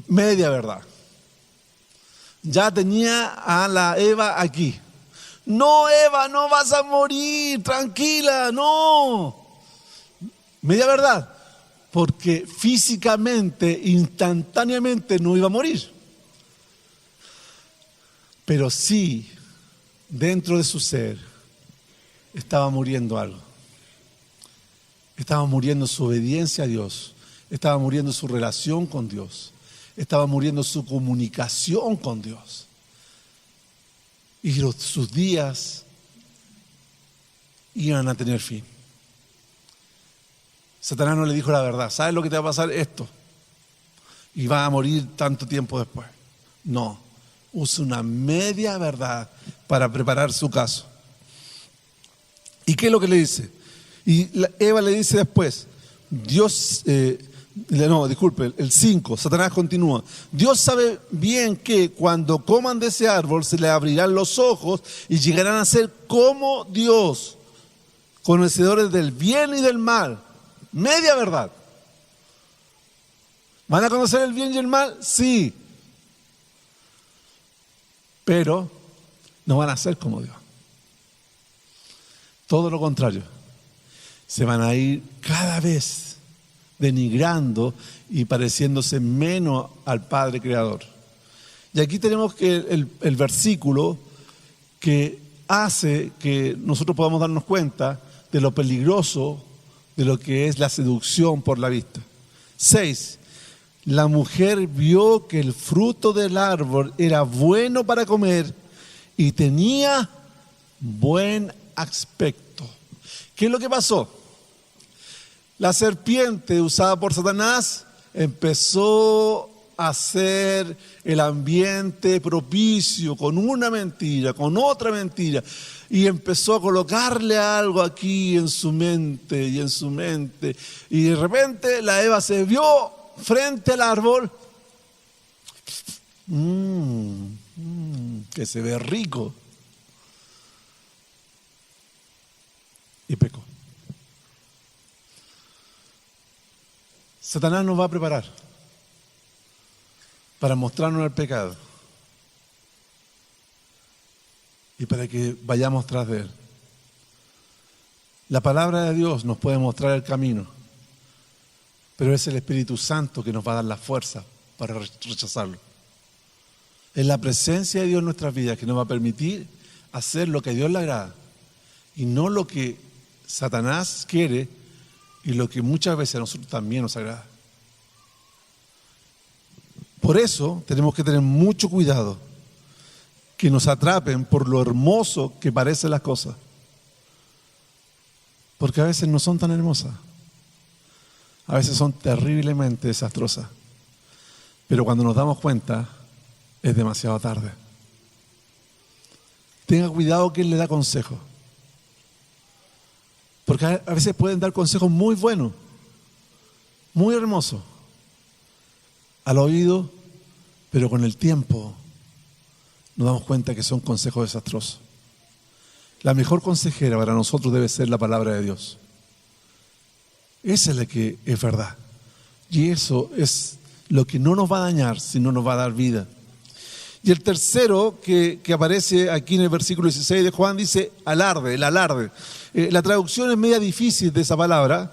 media verdad. Ya tenía a la Eva aquí. No, Eva, no vas a morir, tranquila, no. Media verdad, porque físicamente, instantáneamente no iba a morir. Pero sí, dentro de su ser, estaba muriendo algo. Estaba muriendo su obediencia a Dios. Estaba muriendo su relación con Dios. Estaba muriendo su comunicación con Dios. Y sus días iban a tener fin. Satanás no le dijo la verdad. ¿Sabes lo que te va a pasar? Esto. Y va a morir tanto tiempo después. No. Usa una media verdad para preparar su caso. ¿Y qué es lo que le dice? Y Eva le dice después, el 5, Satanás continúa. Dios sabe bien que cuando coman de ese árbol se les abrirán los ojos y llegarán a ser como Dios, conocedores del bien y del mal. Media verdad. ¿Van a conocer el bien y el mal? Sí. Pero no van a ser como Dios. Todo lo contrario. Se van a ir cada vez denigrando y pareciéndose menos al Padre Creador. Y aquí tenemos que el versículo que hace que nosotros podamos darnos cuenta de lo peligroso de lo que es la seducción por la vista. 6. La mujer vio que el fruto del árbol era bueno para comer y tenía buen aspecto. ¿Qué es lo que pasó? La serpiente usada por Satanás empezó a hacer el ambiente propicio con una mentira, con otra mentira, y empezó a colocarle algo aquí en su mente y en su mente, y de repente la Eva se vio frente al árbol que se ve rico y pecó. Satanás nos va a preparar para mostrarnos el pecado y para que vayamos tras de él. La palabra de Dios nos puede mostrar el camino, pero es el Espíritu Santo que nos va a dar la fuerza para rechazarlo. Es la presencia de Dios en nuestras vidas que nos va a permitir hacer lo que a Dios le agrada y no lo que Satanás quiere y lo que muchas veces a nosotros también nos agrada. Por eso tenemos que tener mucho cuidado que nos atrapen por lo hermoso que parecen las cosas, porque a veces no son tan hermosas. A veces son terriblemente desastrosas. Pero cuando nos damos cuenta, es demasiado tarde. Tenga cuidado que Él le da consejo. Porque a veces pueden dar consejos muy buenos, muy hermosos, al oído, pero con el tiempo nos damos cuenta que son consejos desastrosos. La mejor consejera para nosotros debe ser la palabra de Dios. Esa es la que es verdad. Y eso es lo que no nos va a dañar, sino nos va a dar vida. Y el tercero que aparece aquí en el versículo 16 de Juan dice alarde, el alarde. La traducción es media difícil de esa palabra,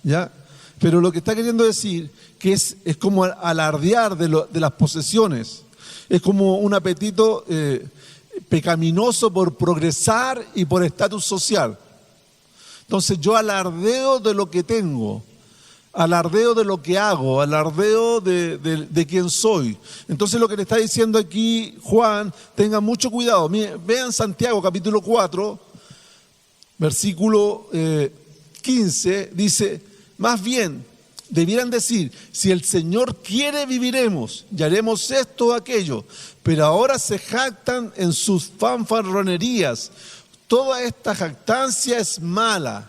¿ya? Pero lo que está queriendo decir que es como alardear de las posesiones. Es como un apetito pecaminoso por progresar y por estatus social. Entonces yo alardeo de lo que tengo, alardeo de lo que hago, alardeo de quién soy. Entonces lo que le está diciendo aquí Juan, tengan mucho cuidado. Vean Santiago capítulo 4, versículo 15, dice, más bien debieran decir, si el Señor quiere viviremos y haremos esto o aquello, pero ahora se jactan en sus fanfarronerías. Toda esta jactancia es mala.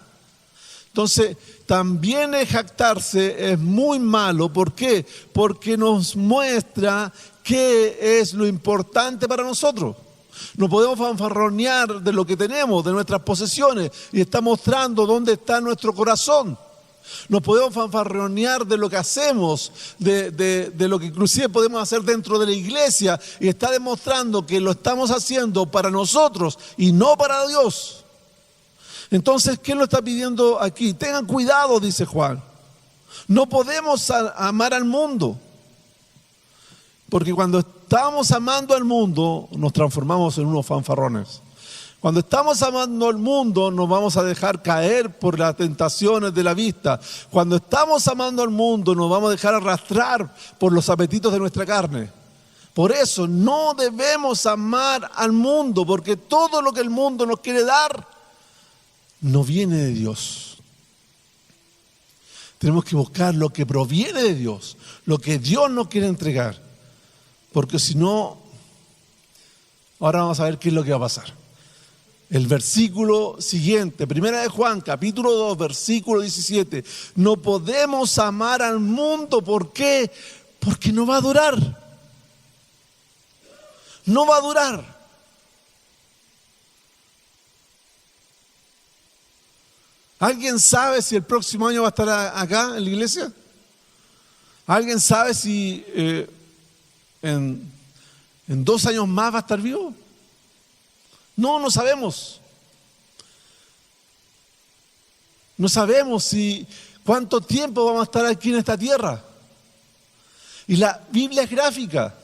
Entonces, también el jactarse es muy malo. ¿Por qué? Porque nos muestra qué es lo importante para nosotros. No podemos fanfarronear de lo que tenemos, de nuestras posesiones, y está mostrando dónde está nuestro corazón. No podemos fanfarronear de lo que hacemos, de lo que inclusive podemos hacer dentro de la iglesia, y está demostrando que lo estamos haciendo para nosotros y no para Dios. Entonces, ¿qué lo está pidiendo aquí? Tengan cuidado, dice Juan. No podemos amar al mundo, porque cuando estamos amando al mundo nos transformamos en unos fanfarrones. Cuando estamos amando al mundo nos vamos a dejar caer por las tentaciones de la vista. Cuando estamos amando al mundo nos vamos a dejar arrastrar por los apetitos de nuestra carne. Por eso no debemos amar al mundo, porque todo lo que el mundo nos quiere dar no viene de Dios. Tenemos que buscar lo que proviene de Dios, lo que Dios nos quiere entregar. Porque si no, ahora vamos a ver qué es lo que va a pasar. El versículo siguiente, primera de Juan, capítulo 2, versículo 17. No podemos amar al mundo, ¿por qué? Porque no va a durar. No va a durar. ¿Alguien sabe si el próximo año va a estar acá en la iglesia? ¿Alguien sabe si en 2 años más va a estar vivo? No sabemos. No sabemos cuánto tiempo vamos a estar aquí en esta tierra. Y la Biblia es gráfica.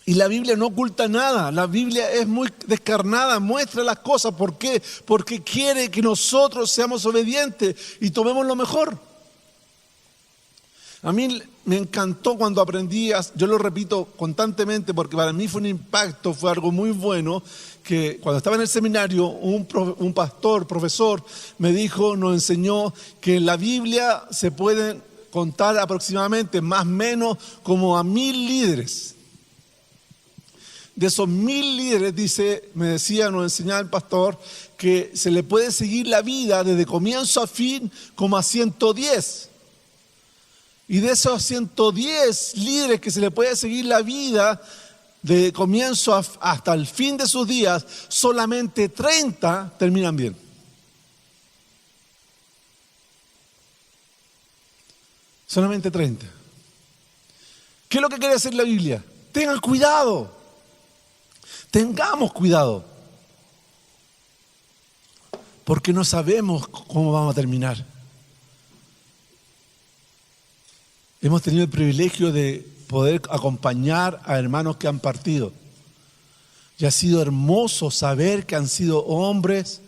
Y la Biblia no oculta nada. La Biblia es muy descarnada, muestra las cosas. ¿Por qué? Porque quiere que nosotros seamos obedientes y tomemos lo mejor. A mí me encantó cuando aprendí, yo lo repito constantemente porque para mí fue un impacto, fue algo muy bueno, que cuando estaba en el seminario, un pastor, profesor, nos enseñó que en la Biblia se pueden contar aproximadamente, más o menos, como a 1000 líderes. De esos 1000 líderes, nos enseñaba el pastor, que se le puede seguir la vida desde comienzo a fin como a 110. Y de esos 110 líderes que se le puede seguir la vida de comienzo hasta el fin de sus días, solamente 30 terminan bien. Solamente 30. ¿Qué es lo que quiere decir la Biblia? Tengan cuidado. Tengamos cuidado. Porque no sabemos cómo vamos a terminar. Hemos tenido el privilegio de poder acompañar a hermanos que han partido. Y ha sido hermoso saber que han sido hombres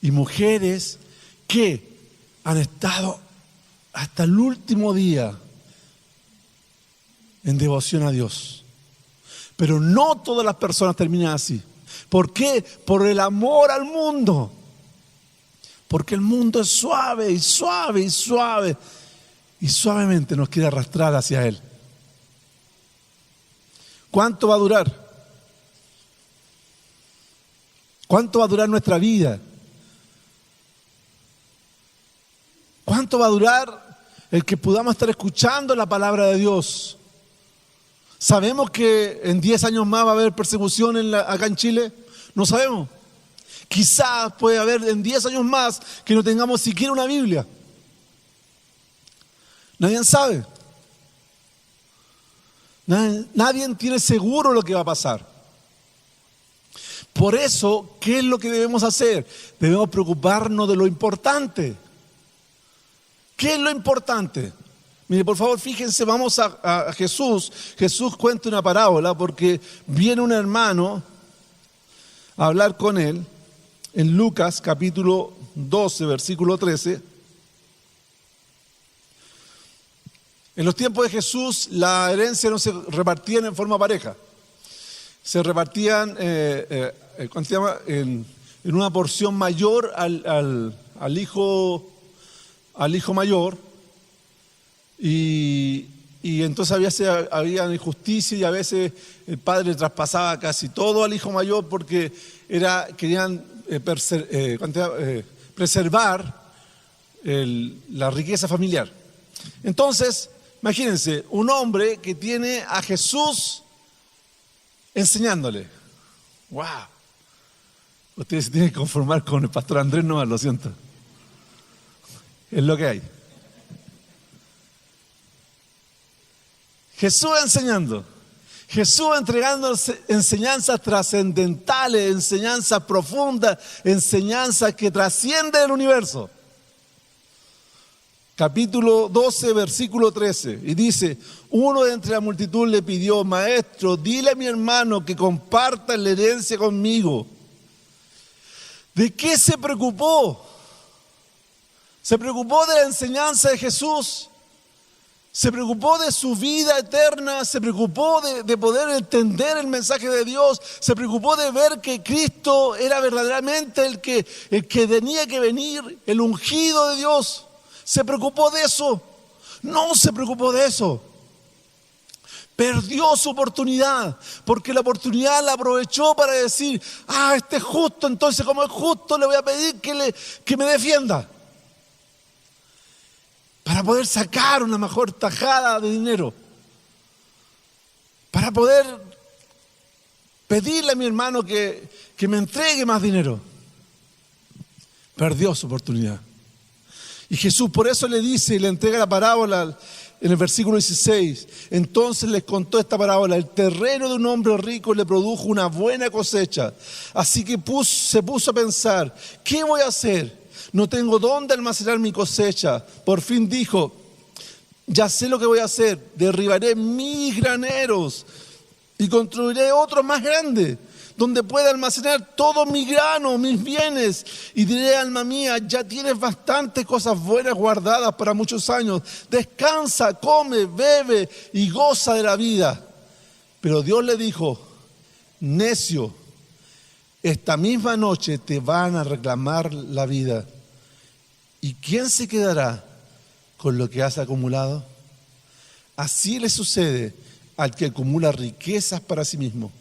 y mujeres que han estado hasta el último día en devoción a Dios. Pero no todas las personas terminan así. ¿Por qué? Por el amor al mundo. Porque el mundo es suave y suave y suave. Y suavemente nos quiere arrastrar hacia Él. ¿Cuánto va a durar? ¿Cuánto va a durar nuestra vida? ¿Cuánto va a durar el que podamos estar escuchando la palabra de Dios? ¿Sabemos que en 10 años más va a haber persecución acá en Chile? No sabemos. Quizás puede haber en 10 años más que no tengamos siquiera una Biblia. Nadie sabe. Nadie tiene seguro lo que va a pasar. Por eso, ¿qué es lo que debemos hacer? Debemos preocuparnos de lo importante. ¿Qué es lo importante? Mire, por favor, fíjense, vamos a Jesús. Jesús cuenta una parábola porque viene un hermano a hablar con él en Lucas capítulo 12, versículo 13. En los tiempos de Jesús, la herencia no se repartían en forma pareja. Se repartían en una porción mayor al hijo mayor. Y entonces había injusticia y a veces el padre traspasaba casi todo al hijo mayor porque querían preservar la riqueza familiar. Entonces, imagínense, un hombre que tiene a Jesús enseñándole. ¡Wow! Ustedes se tienen que conformar con el pastor Andrés Novas, lo siento. Es lo que hay. Jesús enseñando, Jesús entregando enseñanzas trascendentales, enseñanzas profundas, enseñanzas que trascienden el universo. Capítulo 12, versículo 13, y dice: uno de entre la multitud le pidió: maestro, dile a mi hermano que comparta la herencia conmigo. ¿De qué se preocupó? Se preocupó de la enseñanza de Jesús. Se preocupó de su vida eterna, se preocupó de poder entender el mensaje de Dios, se preocupó de ver que Cristo era verdaderamente el que tenía que venir, el ungido de Dios. ¿Se preocupó de eso? No se preocupó de eso. Perdió su oportunidad, porque la oportunidad la aprovechó para decir: este es justo, entonces como es justo le voy a pedir que me defienda. Para poder sacar una mejor tajada de dinero. Para poder pedirle a mi hermano que me entregue más dinero. Perdió su oportunidad. Y Jesús por eso le dice y le entrega la parábola en el versículo 16. Entonces les contó esta parábola: el terreno de un hombre rico le produjo una buena cosecha. Así que se puso a pensar: ¿qué voy a hacer? No tengo dónde almacenar mi cosecha. Por fin dijo: ya sé lo que voy a hacer. Derribaré mis graneros y construiré otros más grandes, donde pueda almacenar todo mi grano, mis bienes. Y diré: alma mía, ya tienes bastantes cosas buenas guardadas para muchos años. Descansa, come, bebe y goza de la vida. Pero Dios le dijo: necio, esta misma noche te van a reclamar la vida. ¿Y quién se quedará con lo que has acumulado? Así le sucede al que acumula riquezas para sí mismo,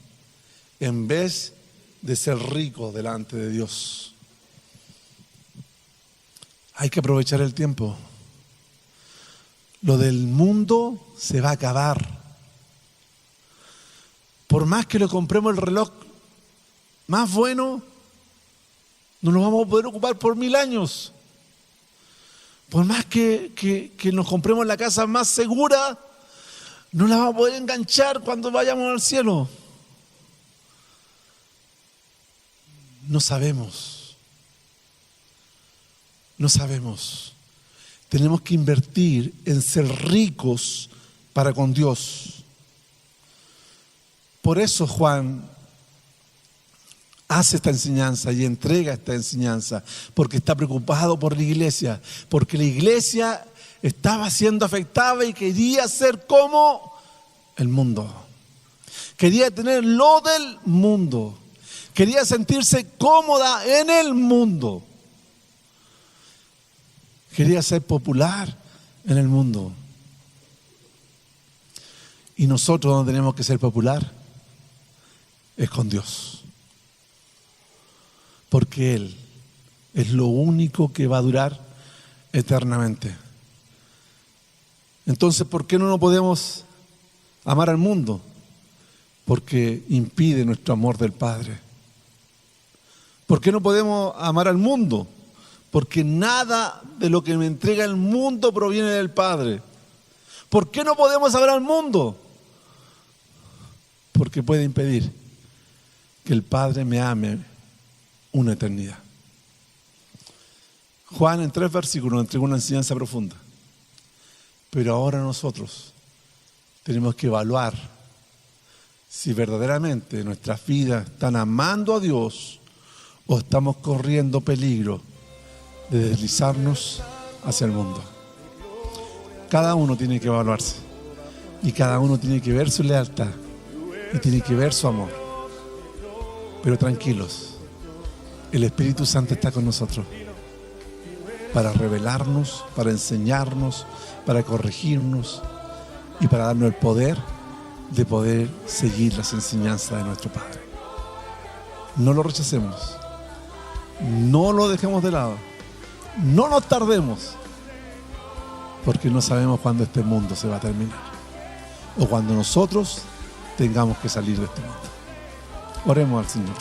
en vez de ser rico delante de Dios. Hay que aprovechar el tiempo. Lo del mundo se va a acabar. Por más que le compremos el reloj más bueno, no lo vamos a poder ocupar por 1000 años. Por más que nos compremos la casa más segura, no la vamos a poder enganchar cuando vayamos al cielo. No sabemos. No sabemos. Tenemos que invertir en ser ricos para con Dios. Por eso Juan hace esta enseñanza y entrega esta enseñanza, porque está preocupado por la iglesia, porque la iglesia estaba siendo afectada y quería ser como el mundo. Quería tener lo del mundo. Quería sentirse cómoda en el mundo. Quería ser popular en el mundo. Y nosotros no tenemos que ser popular, es con Dios. Porque Él es lo único que va a durar eternamente. Entonces, ¿por qué no podemos amar al mundo? Porque impide nuestro amor del Padre. ¿Por qué no podemos amar al mundo? Porque nada de lo que me entrega el mundo proviene del Padre. ¿Por qué no podemos amar al mundo? porque puede impedir que el Padre me ame una eternidad. Juan en 3 versículos nos entregó una enseñanza profunda. Pero ahora nosotros tenemos que evaluar si verdaderamente nuestras vidas están amando a Dios o estamos corriendo peligro de deslizarnos hacia el mundo. Cada uno tiene que evaluarse y cada uno tiene que ver su lealtad y tiene que ver su amor. Pero tranquilos, el Espíritu Santo está con nosotros para revelarnos, para enseñarnos, para corregirnos y para darnos el poder de poder seguir las enseñanzas de nuestro Padre. No lo rechacemos, no lo dejemos de lado, no nos tardemos, porque no sabemos cuándo este mundo se va a terminar o cuando nosotros tengamos que salir de este mundo. Oremos al Señor.